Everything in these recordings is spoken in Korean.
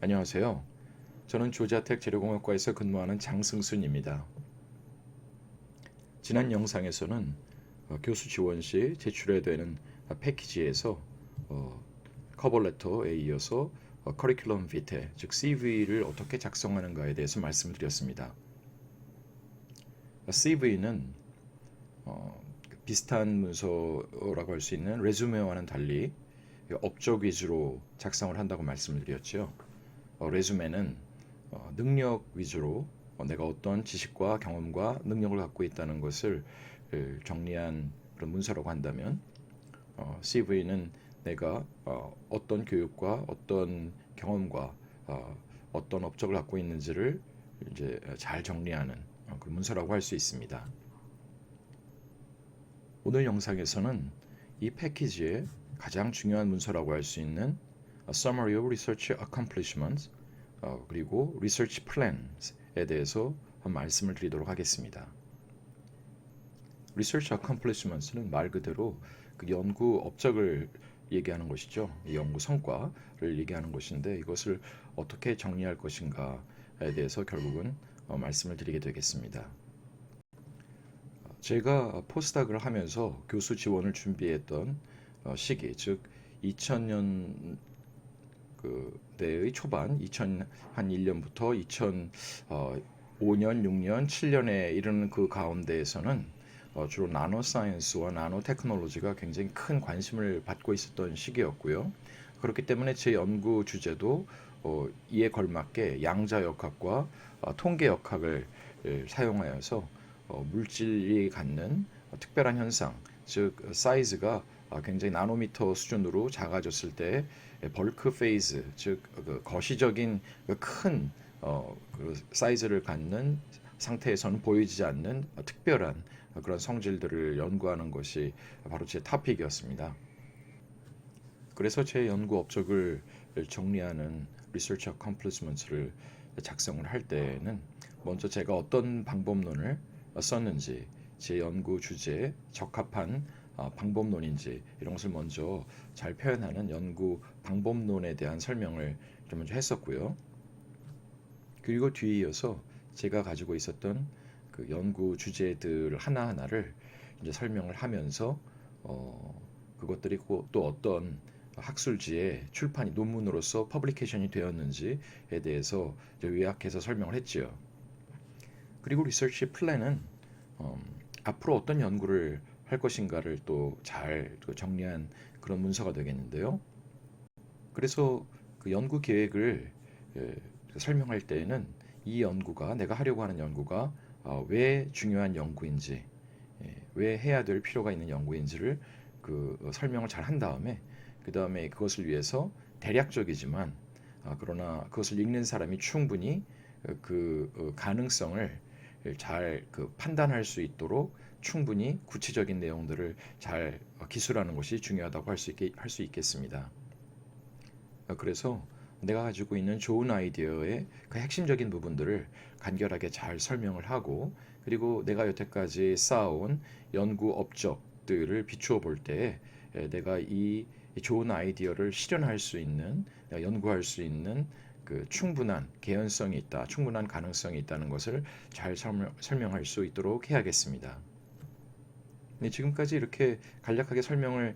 안녕하세요. 저는 조자택 재료공학과에서 근무하는 장승순입니다. 지난 영상에서는 교수 지원 시 제출해야 되는 패키지에서 어, 커버레터에 이어서 커리큘럼 비테, 즉 CV를 어떻게 작성하는가에 대해서 말씀을 드렸습니다. CV는 비슷한 문서라고 할 수 있는 레주메와는 달리 업적 위주로 작성을 한다고 말씀을 드렸죠. 레주메는 능력 위주로 내가 어떤 지식과 경험과 능력을 갖고 있다는 것을 정리한 그런 문서라고 한다면 CV는 내가 어떤 교육과 어떤 경험과 어떤 업적을 갖고 있는지를 이제 잘 정리하는 그런 문서라고 할 수 있습니다. 오늘 영상에서는 이 패키지의 가장 중요한 문서라고 할 수 있는 Summary of Research Accomplishments 그리고 Research Plans에 대해서 말씀을 드리도록 하겠습니다. Research Accomplishments는 말 그대로 그 연구 업적을 얘기하는 것이죠. 연구 성과를 얘기하는 것인데 이것을 어떻게 정리할 것인가에 대해서 결국은 말씀을 드리게 되겠습니다. 제가 포스닥을 하면서 교수 지원을 준비했던 시기, 즉 2000년 대의 초반, 2001년부터 2005년, 6년, 7년에 이르는 그 가운데에서는 주로 나노 사이언스와 나노 테크놀로지가 굉장히 큰 관심을 받고 있었던 시기였고요. 그렇기 때문에 제 연구 주제도 이에 걸맞게 양자역학과 통계역학을 사용하여서 물질이 갖는 특별한 현상, 즉 사이즈가 굉장히 나노미터 수준으로 작아졌을 때 벌크 페이즈, 즉 거시적인 큰 사이즈를 갖는 상태에서는 보이지 않는 특별한 그런 성질들을 연구하는 것이 바로 제 토픽이었습니다. 그래서 제 연구 업적을 정리하는 Research Accomplishments를 작성을 할 때는 먼저 제가 어떤 방법론을 썼는지, 제 연구 주제에 적합한 방법론인지 이런 것을 먼저 잘 표현하는 연구 방법론에 대한 설명을 좀 먼저 했었고요. 그리고 뒤에 이어서 제가 가지고 있었던 그 연구 주제들 하나하나를 이제 설명을 하면서 그것들이 또 어떤 학술지에 출판이 논문으로서 퍼블리케이션이 되었는지에 대해서 요약해서 설명을 했지요. 그리고 리서치 플랜은 앞으로 어떤 연구를 할 것인가를 또 잘 정리한 그런 문서가 되겠는데요. 그래서 그 연구 계획을 설명할 때에는 이 연구가 내가 하려고 하는 연구가 왜 중요한 연구인지, 왜 해야 될 필요가 있는 연구인지를 설명을 잘 한 다음에 그 다음에 그것을 위해서 대략적이지만 그러나 그것을 읽는 사람이 충분히 가능성을 잘 판단할 수 있도록 충분히 구체적인 내용들을 잘 기술하는 것이 중요하다고 할 수 있겠습니다. 그래서 내가 가지고 있는 좋은 아이디어의 그 핵심적인 부분들을 간결하게 잘 설명을 하고 그리고 내가 여태까지 쌓아온 연구 업적들을 비추어 볼 때 내가 이 좋은 아이디어를 실현할 수 있는 연구할 수 있는 그 충분한 개연성이 있다, 충분한 가능성이 있다는 것을 잘 설명할 수 있도록 해야겠습니다. 네, 지금까지 이렇게 간략하게 설명을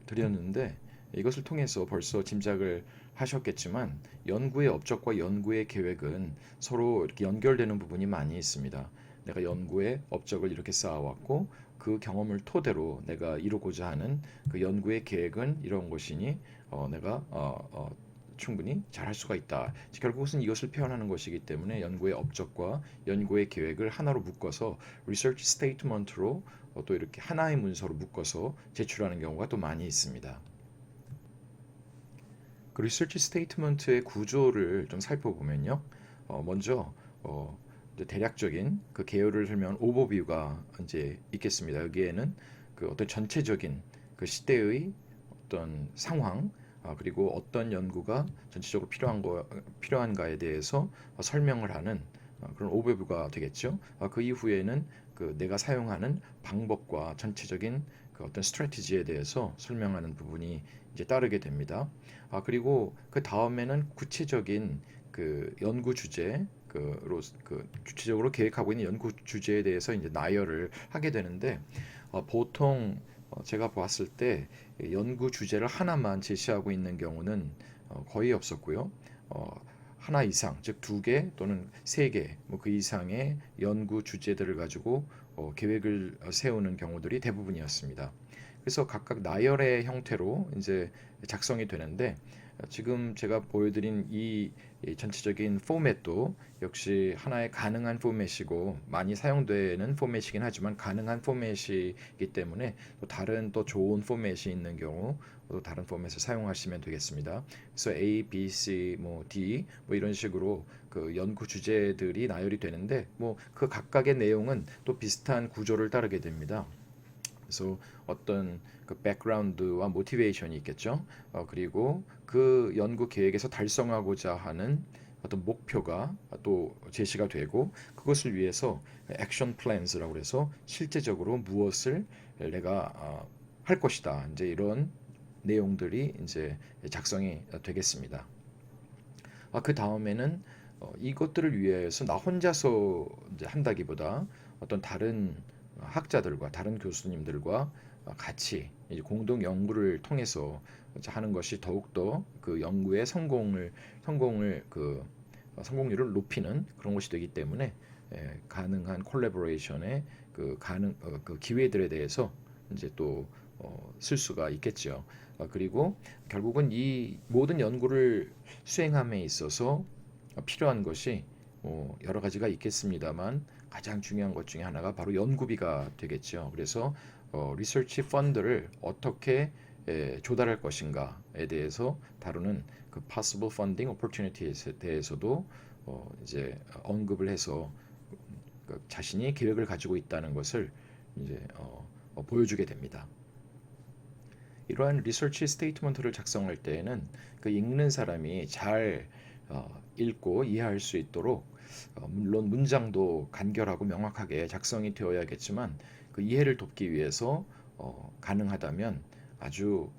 드렸는데 이것을 통해서 벌써 짐작을 하셨겠지만 연구의 업적과 연구의 계획은 서로 이렇게 연결되는 부분이 많이 있습니다. 내가 연구의 업적을 이렇게 쌓아왔고 그 경험을 토대로 내가 이루고자 하는 그 연구의 계획은 이런 것이니 내가 충분히 잘할 수가 있다. 결국은 이것을 표현하는 것이기 때문에 연구의 업적과 연구의 계획을 하나로 묶어서 리서치 스테이트먼트로 또 이렇게 하나의 문서로 묶어서 제출하는 경우가 또 많이 있습니다. 그 리서치 스테이트먼트의 구조를 좀 살펴보면요. 먼저 대략적인 그 개요를 설명한 오버뷰가 이제 있겠습니다. 여기에는 그 어떤 전체적인 그 시대의 어떤 상황 그리고 어떤 연구가 전체적으로 필요한가에 대해서 설명을 하는 그런 오버뷰가 되겠죠. 그 이후에는 그 내가 사용하는 방법과 전체적인 그 어떤 스트래티지에 대해서 설명하는 부분이 이제 따르게 됩니다. 그리고 그 다음에는 구체적인 그 연구 주제 그 구체적으로 계획하고 있는 연구 주제에 대해서 이제 나열을 하게 되는데 보통 제가 봤을 때 연구 주제를 하나만 제시하고 있는 경우는 거의 없었고요. 하나 이상, 즉 두 개 또는 세 개, 뭐 그 이상의 연구 주제들을 가지고 계획을 세우는 경우들이 대부분이었습니다. 그래서 각각 나열의 형태로 이제 작성이 되는데 지금 제가 보여드린 이 전체적인 포맷도 역시 하나의 가능한 포맷이고 많이 사용되는 포맷이긴 하지만 가능한 포맷이기 때문에 또 다른 또 좋은 포맷이 있는 경우 또 다른 포맷을 사용하시면 되겠습니다. 그래서 A, B, C, 뭐 D 뭐 이런 식으로 그 연구 주제들이 나열이 되는데 뭐 그 각각의 내용은 또 비슷한 구조를 따르게 됩니다. 그래서 어떤 그 백그라운드와 모티베이션이 있겠죠. 그리고 그 연구 계획에서 달성하고자 하는 어떤 목표가 또 제시가 되고 그것을 위해서 액션 플랜스라고 해서 실제적으로 무엇을 내가 할 것이다. 이제 이런 내용들이 이제 작성이 되겠습니다. 그 다음에는 이것들을 위해서 나 혼자서 이제 한다기보다 어떤 다른 학자들과 다른 교수님들과 같이 이제 공동 연구를 통해서 하는 것이 더욱더 그 연구의 성공을 성공률을 높이는 그런 것이 되기 때문에 가능한 콜라보레이션의 그 기회들에 대해서 이제 또 쓸 수가 있겠죠. 그리고 결국은 이 모든 연구를 수행함에 있어서 필요한 것이 여러 가지가 있겠습니다만 가장 중요한 것 중에 하나가 바로 연구비가 되겠죠. 그래서 리서치 펀드를 어떻게 조달할 것인가에 대해서 다루는 그 possible funding opportunities에 대해서도 이제 언급을 해서 그 자신이 계획을 가지고 있다는 것을 이제 보여주게 됩니다. 이러한 리서치 스테이트먼트를 작성할 때에는 그 읽는 사람이 잘 읽고 이해할 수 있도록 물론 문장도 간결하고 명확하게 작성이 되어야겠지만 그 이해를 돕기 위해서 가능하다면 아주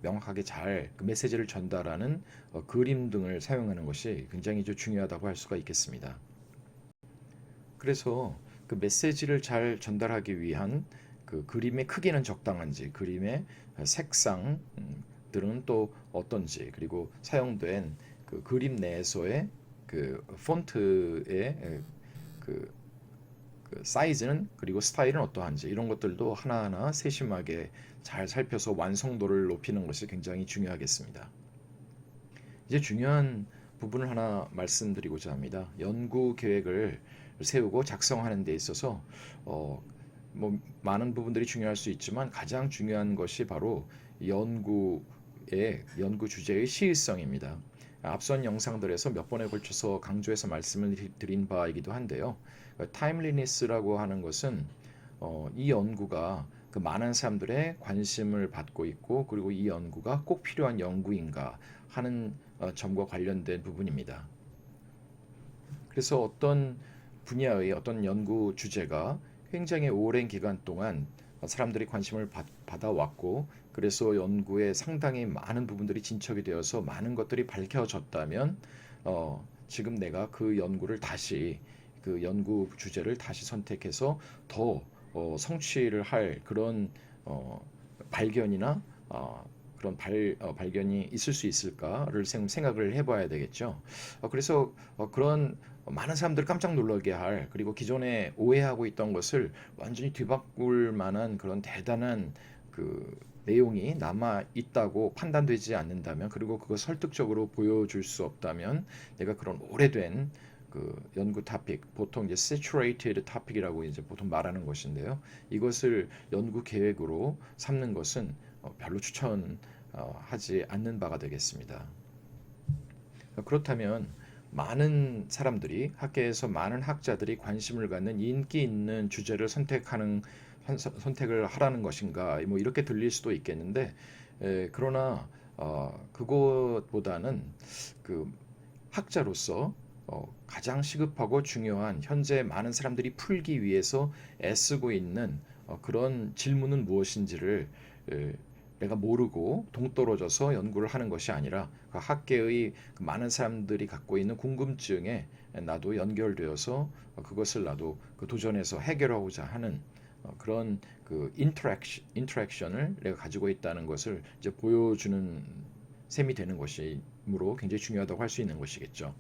명확하게 잘 그 메시지를 전달하는 그림 등을 사용하는 것이 굉장히 중요하다고 할 수가 있겠습니다. 그래서 그 메시지를 잘 전달하기 위한 그 그림의 크기는 적당한지, 그림의 색상들은 또 어떤지, 그리고 사용된 그 그림 내에서의 그 폰트의 그, 그 사이즈는 그리고 스타일은 어떠한지 이런 것들도 하나하나 세심하게 잘 살펴서 완성도를 높이는 것이 굉장히 중요하겠습니다. 이제 중요한 부분을 하나 말씀드리고자 합니다. 연구 계획을 세우고 작성하는 데 있어서 뭐 많은 부분들이 중요할 수 있지만 가장 중요한 것이 바로 연구 주제의 시의성입니다. 앞선 영상들에서 몇 번에 걸쳐서 강조해서 말씀을 드린 바이기도 한데요. 타임리니스라고 하는 것은 이 연구가 그 많은 사람들의 관심을 받고 있고 그리고 이 연구가 꼭 필요한 연구인가 하는 점과 관련된 부분입니다. 그래서 어떤 분야의 어떤 연구 주제가 굉장히 오랜 기간 동안 사람들이 관심을 받아왔고 그래서 연구에 상당히 많은 부분들이 진척이 되어서 많은 것들이 밝혀졌다면 지금 내가 그 연구를 다시 그 연구 주제를 다시 선택해서 더 성취를 할 그런 발견이나 그런 발견이 있을 수 있을까를 생각을 해봐야 되겠죠. 그래서 그런 많은 사람들 깜짝 놀라게 할 그리고 기존에 오해하고 있던 것을 완전히 뒤바꿀 만한 그런 대단한 그 내용이 남아 있다고 판단되지 않는다면 그리고 그걸 설득적으로 보여줄 수 없다면 내가 그런 오래된 그 연구 토픽 보통 이제 saturated topic이라고 이제 보통 말하는 것인데요. 이것을 연구 계획으로 삼는 것은 별로 추천하지 않는 바가 되겠습니다. 그렇다면 많은 사람들이 학계에서 많은 학자들이 관심을 갖는 인기 있는 주제를 선택을 하라는 것인가 뭐 이렇게 들릴 수도 있겠는데 그러나 그것보다는 그 학자로서 가장 시급하고 중요한 현재 많은 사람들이 풀기 위해서 애쓰고 있는 그런 질문은 무엇인지를 내가 모르고 동떨어져서 연구를 하는 것이 아니라 그 학계의 그 많은 사람들이 갖고 있는 궁금증에 나도 연결되어서 그것을 나도 그 도전해서 해결하고자 하는 그런 그 인터랙션을 내가 가지고 있다는 것을 이제 보여주는 셈이 되는 것이므로 굉장히 중요하다고 할 수 있는 것이겠죠.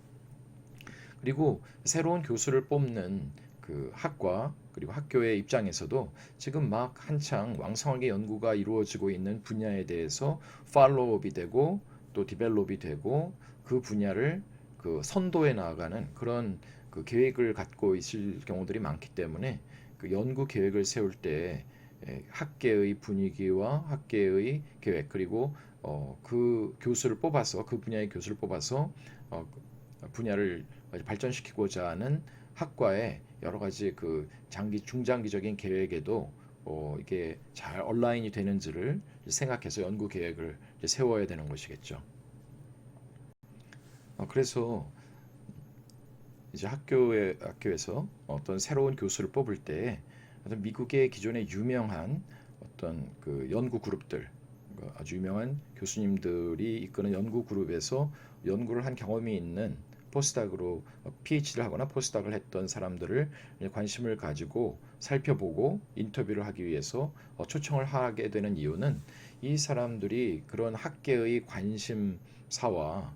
그리고 새로운 교수를 뽑는 그 학과 그리고 학교의 입장에서도 지금 막 한창 왕성하게 연구가 이루어지고 있는 분야에 대해서 팔로우업이 되고 또 디벨롭이 되고 그 분야를 그 선도해 나가는 그런 그 계획을 갖고 있을 경우들이 많기 때문에 그 연구 계획을 세울 때 학계의 분위기와 학계의 계획 그리고 그 교수를 뽑아서 그 분야의 교수를 뽑아서 분야를 발전시키고자 하는 학과의 여러 가지 그 장기 중장기적인 계획에도 이게 잘 얼라인이 되는지를 생각해서 연구 계획을 세워야 되는 것이겠죠. 그래서 이제 학교에서 어떤 새로운 교수를 뽑을 때 어떤 미국의 기존의 유명한 어떤 그 연구 그룹들 아주 유명한 교수님들이 이끄는 연구 그룹에서 연구를 한 경험이 있는 포스닥으로 PhD를 하거나 포스닥을 했던 사람들을 관심을 가지고 살펴보고 인터뷰를 하기 위해서 초청을 하게 되는 이유는 이 사람들이 그런 학계의 관심사와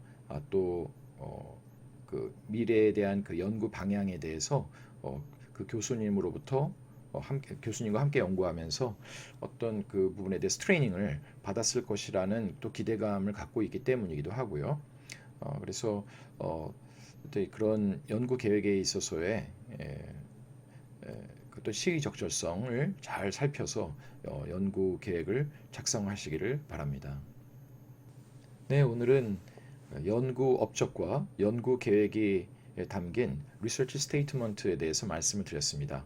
또그 미래에 대한 그 연구 방향에 대해서 그 교수님으로부터 교수님과 함께 연구하면서 어떤 그 부분에 대해서 트레이닝을 받았을 것이라는 또 기대감을 갖고 있기 때문이기도 하고요. 그래서 그런 연구 계획에 있어서의 또 시의적절성을 잘 살펴서 연구 계획을 작성하시기를 바랍니다. 네, 오늘은 연구 업적과 연구 계획이 담긴 리서치 스테이트먼트에 대해서 말씀을 드렸습니다.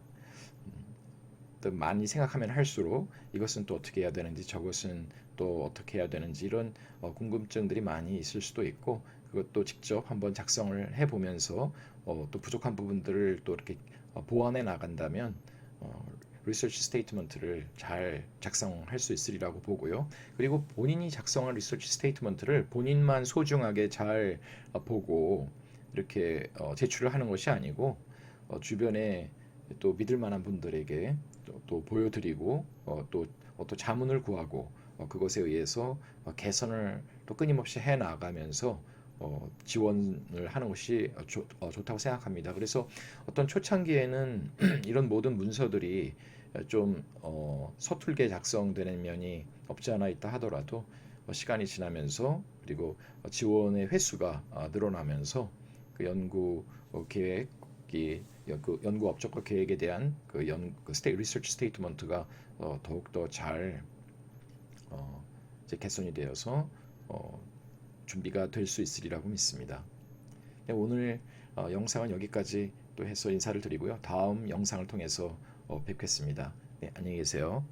또 많이 생각하면 할수록 이것은 또 어떻게 해야 되는지 저것은 또 어떻게 해야 되는지 이런 궁금증들이 많이 있을 수도 있고 그것도 직접 한번 작성을 해보면서 또 부족한 부분들을 또 이렇게 보완해 나간다면 리서치 스테이트먼트를 잘 작성할 수 있으리라고 보고요. 그리고 본인이 작성한 리서치 스테이트먼트를 본인만 소중하게 잘 보고 이렇게 제출을 하는 것이 아니고 주변에 또 믿을 만한 분들에게 또 보여드리고 또 자문을 구하고 그것에 의해서 개선을 또 끊임없이 해 나가면서 지원을 하는 것이 좋다고 생각합니다. 그래서 어떤 초창기에는 이런 모든 문서들이 좀 서툴게 작성되는 면이 없지 않아 있다 하더라도 시간이 지나면서 그리고 지원의 횟수가 늘어나면서 그 연구 계획이 그 연구 업적과 계획에 대한 리서치 스테이트먼트가 더욱더 잘 이제 개선이 되어서 준비가 될 수 있으리라고 믿습니다. 네, 오늘 영상은 여기까지 또 해서 인사를 드리고요. 다음 영상을 통해서 뵙겠습니다. 네, 안녕히 계세요.